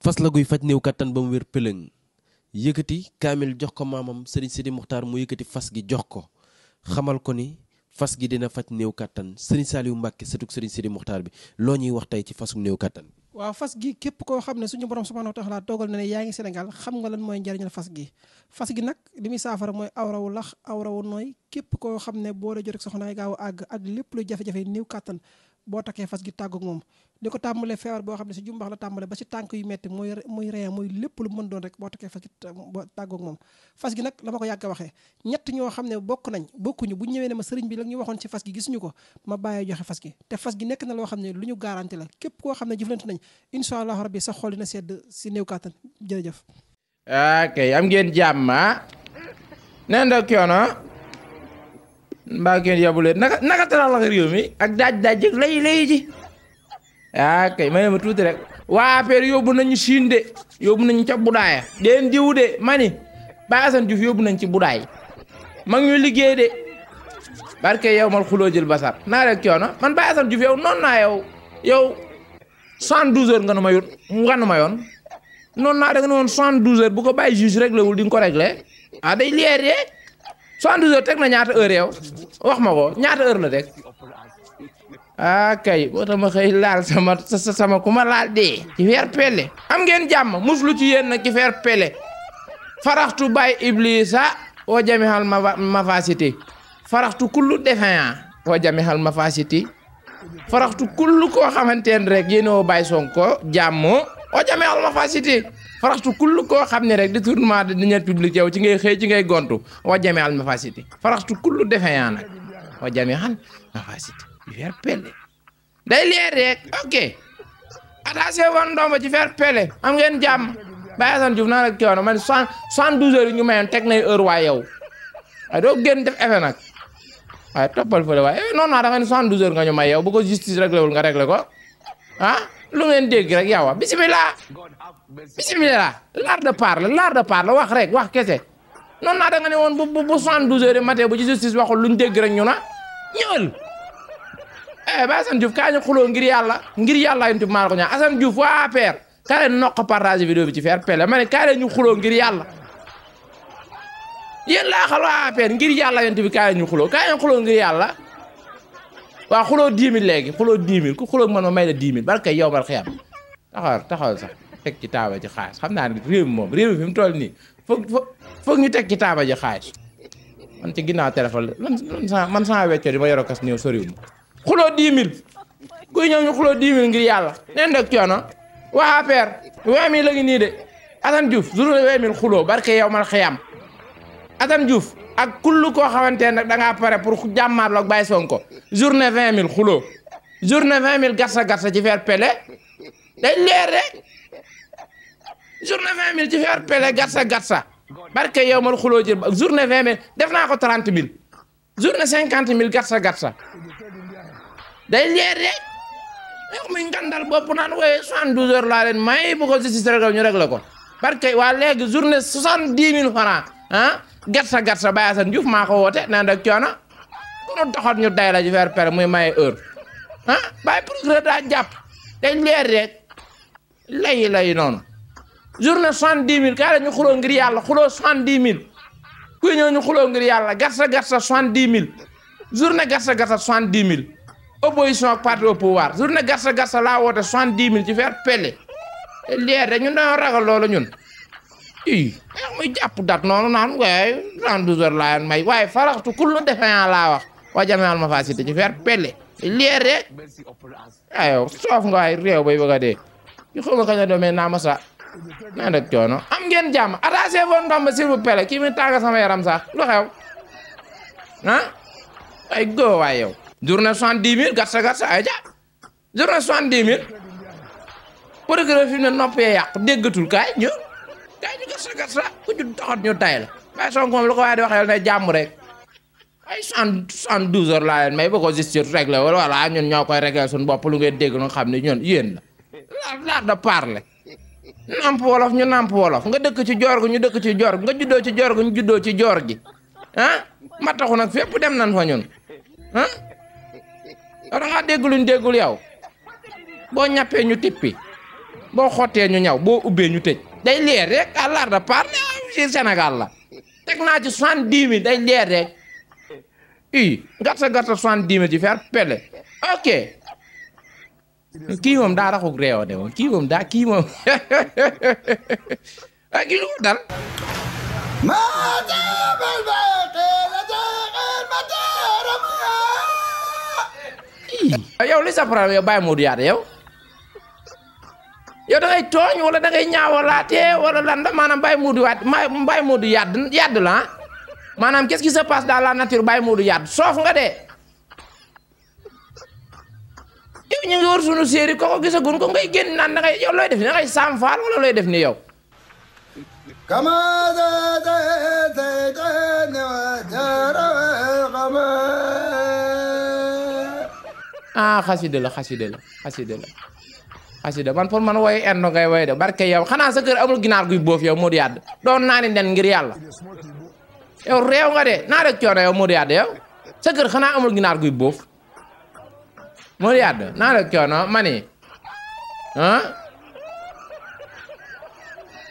fas la guy faj néew kattan ba mu wér pëlëng yëkkati kaamil jox ko maamam Serigne Sidi Muxtaar mu yëkkati fas gi jox ko xamal ko ni fas gi dina faj néew kattan Serigne Saliou Mbacke sëtug Serigne Sidi Muxtaar bi loo ñuy wax tey ci fasum néew kattan. waaw fas gi képp koo xam ne suñu borom subhanahu wa taala toogal na ne yaa ngi Sénégal xam nga lan mooy njariñal fas gi nag li muy saafara mooy awrawu lax awrawu nooy képp koo xam ne boo dee jot ak soxna ay gaaw àgg ak lépp luy jafe-jafe néew kattan boo takkee fas gi tàggoog moom li ko tàmbalee feebar boo xam ne si jumbax la tàmbale ba si tànk yu metti muy ree muy lépp lu mën doon rek boo takkee fas gi boo tàggoog moom fas gi nag la ma ko yàgg a waxee ñett ñoo xam ne bokkuñu bu ñëwee ne ma sëriñ bi la ñu waxoon ci fas gi gisuñu ko ma bàyyee joxe fas gi te fas gi nekk na loo xam ne lu ñu garanti la képp koo xam ne jëflante nañ incha allah rabbi sa xol dina sedd si néew kàttan jërëjëf. ok am ngeen jàmm nee na kiono mbaa ngeen yabulee naka tëral la réew mi ak daaj lay ji kay ma ne ma tuuti rek waa affaire yóbbu nañu Chine de yóbbu nañu ca budaaya deen diw de mani Baye Assane Diouf yóbbu nañ ci budaay ma ngi ñu liggéey de barke yow mal xuloo jël basar naa rek coono man Baye Assane Diouf yow noonu naa yow 72 heures nga nu ma yoon noonu naa da nga ne woon 72 heures bu ko bàyyi juge réglé wul di nga ko réglé day leer de 72 heures teg na ñaata heure yow wax ma ko ñaata heure la teg kay boo tax ma xëy laal sama ku ma laal dee ci feer pele am ngeen jàmm muslu ci yéen nag ci feer pele faraxtu bay iblisa o jamihal mafasiti faraxtu kullu defeyan o jamihal mafasiti faraxtu kullu koo xamanteen rek yéen o bay Sonko jàmm o jamihal mafasiti faraxtu kullu koo xam ne rek détournement de deniers publics yow ci ngay xëy ci ngay gontu o jamihal mafasiti faraxtu kullu defeyan nag o jamihal mafasiti fer pele day leer rek ok attaché woon ndomba ci fer pele am ngeen jàmm Baye Assane Diouf naa la kii woon man 72 heures yi ñu mayoon teg nay heure waaye yow waaye doo génn def effet nag waaye toppal fële waaye non da nga ne 72 heures nga ñu may yow bu ko justice réglé wul nga réglé ko lu ngeen dégg rek yow bismillah l'art de parler wax rek wax kese non da nga ne woon bu 72 heures yi matin bu ci justice waxul luñ dégg rek ñu na ñëwal Baye Assane Diouf kaa ñu xuloo ngir yàlla yéen maa ko ñaan Assane Diouf waa APR kaa leen noq partage vidéo bi ci fer pele ma ne kaa leen ñu xuloo ngir yàlla yéen laa xal waa APR ngir yàlla yéen bi kaa leen ñu xuloo kaa leen xuloo ngir yàlla waa xuloo 10 000 léegi xuloo 10 000 ku xuloo man ma may la 10 000 barke yow mal xiyam taxawal sax teg ci taaba ji xaalis xam naa ne réew mi fi mu toll nii foog ñu teg ci taaba ji xaalis man ci ginnaaw téléphone man sama weccoo di ma yoro kas néew soriwul xuloo 10 000 kuy ñëw ñu xuloo 10 000 ngir yàlla neen deg coono waa APR 20 000 la ngi nii de Assane Diouf journée 20 000 xuloo barke yow mal xiyam Assane Diouf ak kullu koo xamante ne nag da ngaa pare pour jàmmaarloo ak Baye Sonko journée 20 000 xuloo journée 20 000 gatsa ci fer pele day leer rek journée 20 000 ci fer pele gatsa barke yow mal xuloo jël journée 20 000 def naa ko 30 000 journée 50 000 gatsa day leer rek yow muy ngandal bopp naan wooye 72 heures laa leen may bu ko justice réglé ñu réglé ko parce que waa léegi journée 70 000 francs gatsa Baye Assane Diouf maa ko woote naan rek coono kono doxat ñu day la ci faire pere muy maye heure Baye procureur daa jàpp day leer rek lay noonu journée 70 000 kaa la ñu xuloo ngir yàlla xuloo 70 000 kuy ñëw ñu xuloo ngir yàlla gatsa 70 000 journée gatsa 70 000 opposition ak parti au pouvoir journée gatsa laa woote 70 000 ci fer pele leer de ñun dañoo ragal loolu ñun muy jàpp dat noonu naan waaye 72 heures laa may waaye faraxtu kullu defeyan laa wax waa jameel ma fa cité ci fer pele leer de ayow soof nga waay réew bay bëgg a dee ñu xawma kañ a doomee naa ma sa naa rek coono am ngeen jàmm attaché woon ndomba s'il vous plaît kii mi tànga sama yaram sax lu xew ay góo waay yow journée 70 000 gatsa ay ja journée 70 000 procureur fi mu ne noppee yàqu déggatul kaay ñu gatsa ku ñu doxat ñu tay la Baye Sonko moom lu ko waaye di waxee ne jàmm rek ay 72 heures laa leen may ba ko justice réglé wala ñun ñoo koy réglé suñu bopp lu ngeen dégg nga xam ne ñun yéen la l'art de parler namp wolof ñu namp wolof nga dëkk ci joor gu ñu dëkk ci joor nga juddoo ci joor gu ñu juddoo ci joor gi ma taxu nag fépp dem nan fa ñun da ngaa dégg luñ déggul yow boo ñàppee ñu tippi boo xottee ñu ñaw boo ubbee ñu tëj day leer rek à l'art de parler ci Sénégal la teg naa ci 70 000 day leer rek gàtta 70 000 ci fer pele ok kii moom daa raxuk réew de moom kii moom kii lu ko dal yow li sa problème yow Baye Modou Yade yow da ngay tooñ wala da ngay ñaawalaatee wala lan da maanaam Baye Modou Yade la maanaam qu'est-ce qui se passe dans la nature Baye Modou Yade soof nga de yow ñu ngi wër sunu série ko gisagun ko ngay génn naan da ngay yow looy def ni da ngay saam faal wala looy def ni yow xasida man pour man woy endo ngay woy de barke yow xanaa sa kër amul ginaar guy boof yow Modou Yade doon naa ni nen ngir yàlla yow réew nga de naa rek coono yow Modou Yade yow sa kër xanaa amul ginaar guy boof Modou Yade naa rek coono mani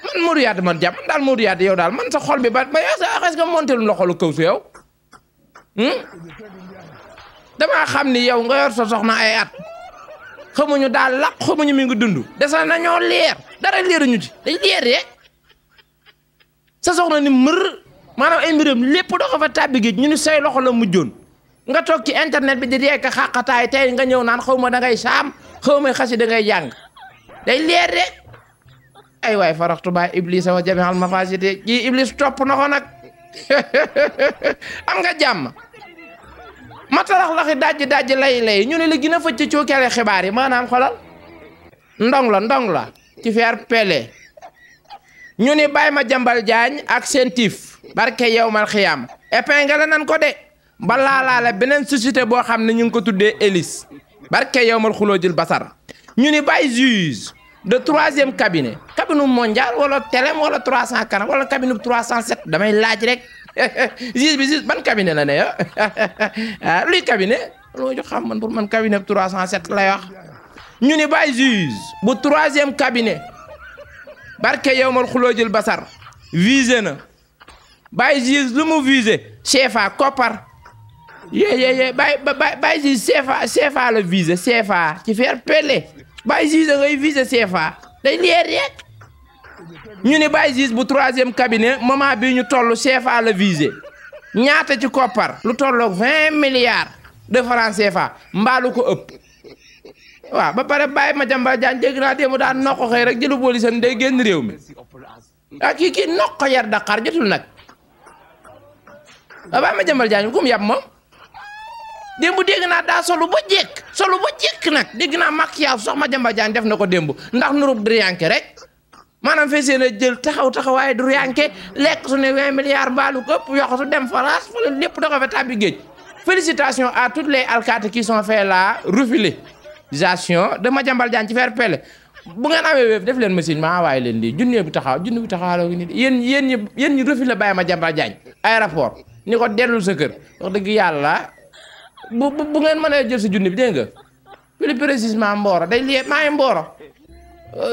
man Modou Yade man jàpp man daal Modou Yade yow daal man sa xol bi ba est-ce que montelum la xolu kaw su yow damaa xam ni yow nga yor sa soxna ay at xamuñu daal laq xamuñu mi ngi dund desa nañoo leer dara leeruñu ci day leer rek sa soxna ni mër maanaam ay mbiram lépp doo ko fa tàbbi géej ñu ni say loxo la mujjoon nga toog ci internet bi di rekk xàqataay tey nga ñëw naan xaw ma da ngay saam xaw ma xasi da ngay jàng day leer rek ay waay faraxtu baay Iblis wa jami'al mafasidi ji Iblis topp na ko nag am nga jàmm matalax laxi dajji lay ñu ne li gën a fëcc ci cookele xibaar yi maanaam xolal ndong la ci feer pele ñu ni Baye Madiambal Diagne ak seen tiif barke yawmal xiyaam épingle nan ko de balaa beneen société boo xam ne ñu ngi ko tuddee Elis barke yawmal xuloojil basar ñu ni Baye juge de 3e cabinet mondial wala telem wala 340 wala cabinet 307 damay laaj rek juge bi juge ban cabinet la ne yo luy cabinet loo jox xam man pour man cabinet 307 lay wax ñu ni Baye juge bu 3e cabinet barke yawmal xuloojil basar visé na Baye juge lu mu visé CFA koppar Baye juge CFA la visé CFA ci faire pele Baye juge ngay visé CFA day leer rek ñu ni Baye juge bu 3e cabinet moment bi ñu toll CFA la visé ñaata ci koppar lu tolloog 20 milliards de francs CFA mbaalu ko ëpp waaw ba pare Baye Madiambal Diagne dégg naa démb daan nokko xëy rek jëlu police am day génn réew mi kii nokko yar Dakar jotul nag Baye Madiambal Diagne kum yab moom démb dégg naa daa solu ba jekk nag dégg naa maquillage sax Madiambal Diagne def na ko démb ndax nurub diriyanke rek maanaam fee na jël taxawaay diriyanke lekk su ne 20 milliards mbaalu ko ëpp yoxu su dem France wala lépp da ko fa tàbbi géej félicitations à toutes les alkaati qui sont fait la refilation de Madiambal Diagne ci faire pele bu ngeen amee wéef def leen machine ma waaye leen lii junne bu taxaw la nit yéen ñi refilé Baye Madiambal Diagne aéroport ni ko dellul sa kër wax dëgg yàlla bu ngeen mënee jël si junni bi dégg nga plus précisément Mboro day lié maa ngi Mboro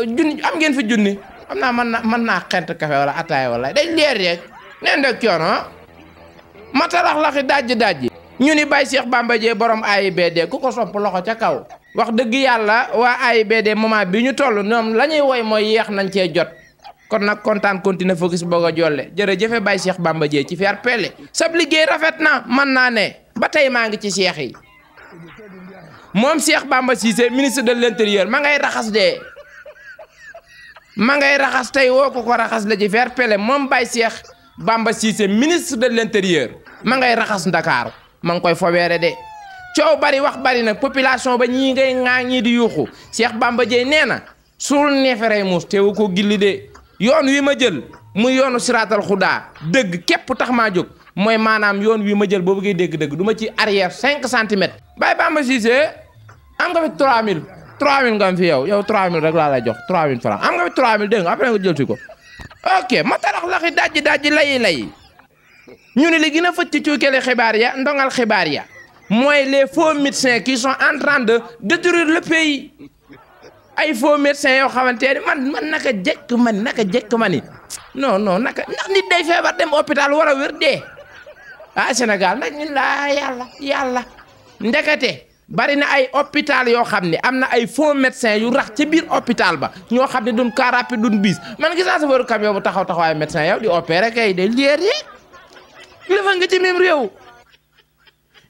junni am ngeen fi junni xam naa mën naa xent café wala ataaya wala day leer rek neen dek coono matalax laxi dajji ñu ni Baye Cheikh Bamba Dièye borom AIBD ku ko sopp loxo ca kaw wax dëgg yàlla waa AIBD moment bi ñu toll ñoom la ñuy woy mooy yeex nañ cee jot kon nag kontaan continuer focus boog a jolle jërëjëfe Baye Cheikh Bamba Dièye ci faire pele sab liggéey rafet na mën naa ne ba tey maa ngi ci Cheikh yi moom Cheikh Bamba Cissé ministre de l'intérieur ma ngay raxas tey woo ko raxas la ci faire pele moom Baye Cheikh Bamba Cissé ministre de l'intérieur ma ngay raxas Ndakaaru ma ngi koy fobeere de coow bari wax bari nag population ba ñii ngay ŋaa ñii di yuuxu Cheikh Bamba Dièye nee na suul neeferey muus teewu ko gilli de yoon wi ma jël muy yoonu siraatal xudaa dëgg képp tax maa jóg mooy maanaam yoon wi ma jël boo bëggee dégg-dëgg du ma ci arrière 5 centimètres. Baye Bamba Cissé am nga fi 3000 nga am fi yow 3000 rek laa lay jox 3000 francs am nga fi 3000 dégg nga après nga jël si ko ok ma tarax laxi dajji lay ñu ne li gën a fëcc ci cuukele xibaar ya ndongal xibaar ya mooy les faux médecins qui sont en train de détruire le pays ay faux médecin yoo xamante ne man naka jekk ma ni non naka ndax nit day feebar dem hôpital war a wér dee Sénégal nag ñun laa yàlla ndekete bari na ay hôpital yoo xam ne am na ay faux médecin yu rax ci biir hôpital ba ñoo xam ne duñ car rapide duñ bis man gis naa chauffeur camion bu taxawaay médecin yow di opérer kay de leer yi lefa nga ci même réew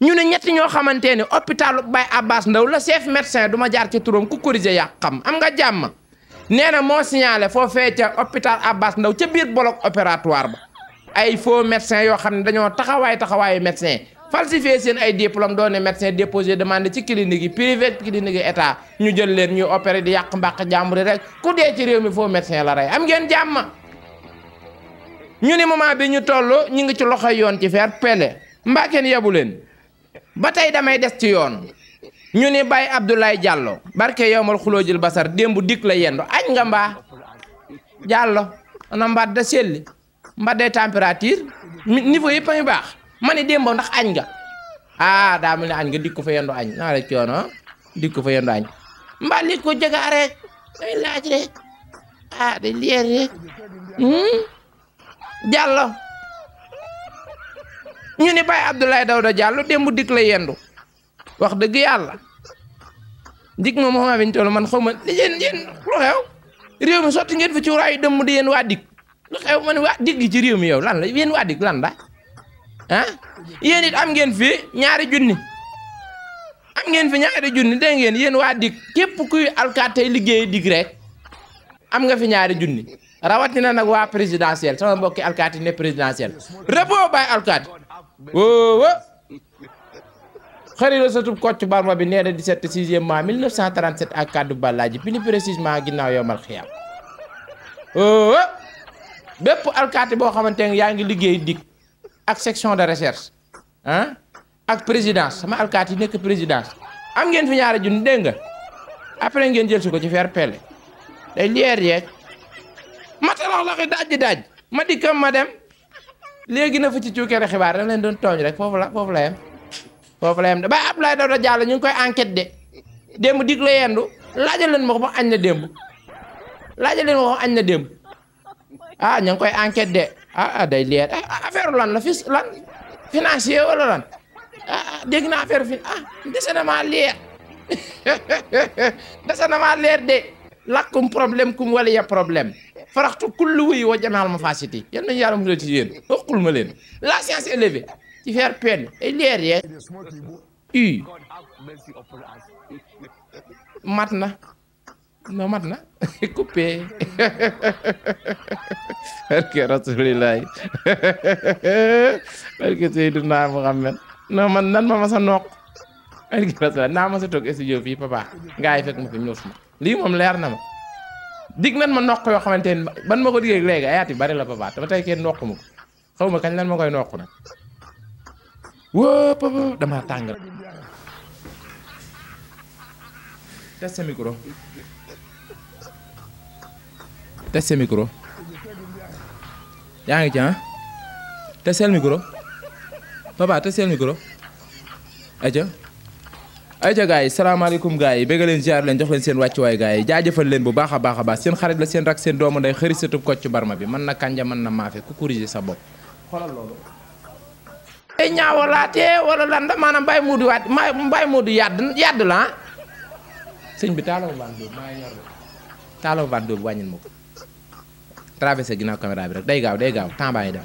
ñu ne ñetti ñoo xamante ne hôpital Baye Abbas Ndao la chef médecin du ma jaar ci turam ku corriger yaa xam am nga jàmm nee na moo signalé foofee ca hôpital Abbas Ndao ca biir bloc opératoire ba ay faux médecin yoo xam ne dañoo taxawaayu médecin falsifié seen ay diplôme doon ne médecin déposé demande ci clinique yi privé clinique yi état ñu jël leen ñuy opéré di yàq mbàq jàmbur rek ku dee ci réew mi faux médecin la rey am ngeen jàmm ñu ni moment bi ñu toll ñu ngi ci loxoy yoon ci faire pele mbaa kenn yebu leen ba tey damay des ci yoon ñu ni Baye Abdoulaye Diallo barke yowmal xuloo jël basar démb dik la yendo añ nga mbaa Diallo ana mbaat da selli mbaat day température niveau yëpp a ngi baax ma ne démb ndax añ nga daa mel ne añ nga dik ko fa yendo añ naa rek coono dik ko fa yendo añ mbaa li ko jega rek day laaj rek day leer rek Diallo ñu ni Baye Abdoulaye Daouda Diallo démb dik la yendu wax dëgg yàlla dik moom xamaa biñ toll man xaw ma yéen lu xew réew mi sotti ngeen fi ci wuraayu dëmm di yéen waa dik lu xew ma ne waa dik gi ci réew mi yow lan la yéen waa dik lan la yéen it am ngeen fi ñaari junni dégg ngeen yéen waa dik képp kuy alkaatey liggéey dig rek am nga fi ñaari junni rawatina nag waa présidentiel sama mbokki alkaati ne présidentiel repos Baye alkaati woowa xëri la satub Kocc Barma bi nee na 17 6e mois 1937 ak kaddu Ballaaji plus précisément ginnaaw yomal xiyam woowa bépp alkaati boo xamante ne yaa ngi liggéey dik ak section de recherche ak présidence sama alkaati nekk présidence am ngeen fi ñaari junni dégg nga après ngeen jël si ko ci faire pelle day leer yeeg matalax laxi daaj ma dikkam ma dem léegi na fa ci cuukere xibaar da leen doon tooñ rek foofu la yem de Baye Abdoulaye Daouda Diallo ñu ngi koy enquête de démb dig la yendu laajal leen ma ko ba añ na démb ñu ngi koy enquête de day leer affaire lan la lan financier wala lan dégg naa affaire dese na maa leer de lakkum problème kum wala ya problème faraxtu kullu wuy wa jamaal ma fasiti yal nañu yàlla musal ci yéen waxul ma leen la science élevée ci faire peine ay leer yee mat na coupé barke rasulillahi barke Seydina Muhammad man nan ma sa noq barke rasulillahi naa ma sa toog studio fii papa ngaay fekk ma fi ñuus ma lii moom leer na ma dig nan ma noq yoo xamante ne ban ma ko diggee léegi ayaat yi bari la papa te ba tey kenn noq ma ko xaw ma kañ lan ma koy noq nag wóo papa dama tàng test sa micro yaa ngi ci testel micro papa testel micro ayca gars yi salaamaaleykum gars yi bëgg leen ziar leen jox leen seen wàccuwaay gars yi jaajëfal leen bu baax a baax seen xarit la seen rak seen doomu nday xëri satub Kocc Barma bi mën na kanja mën na maafe ku corriger sa bopp xoolal loolu ay ñaawalaatee wala lan da maanaam Baye Modou yàdd la sëñ bi taalaw van dóob maa yor taalaw van dóob wàññil ma ko traversé ginnaaw caméra bi rek day gaaw temps baa ngi dem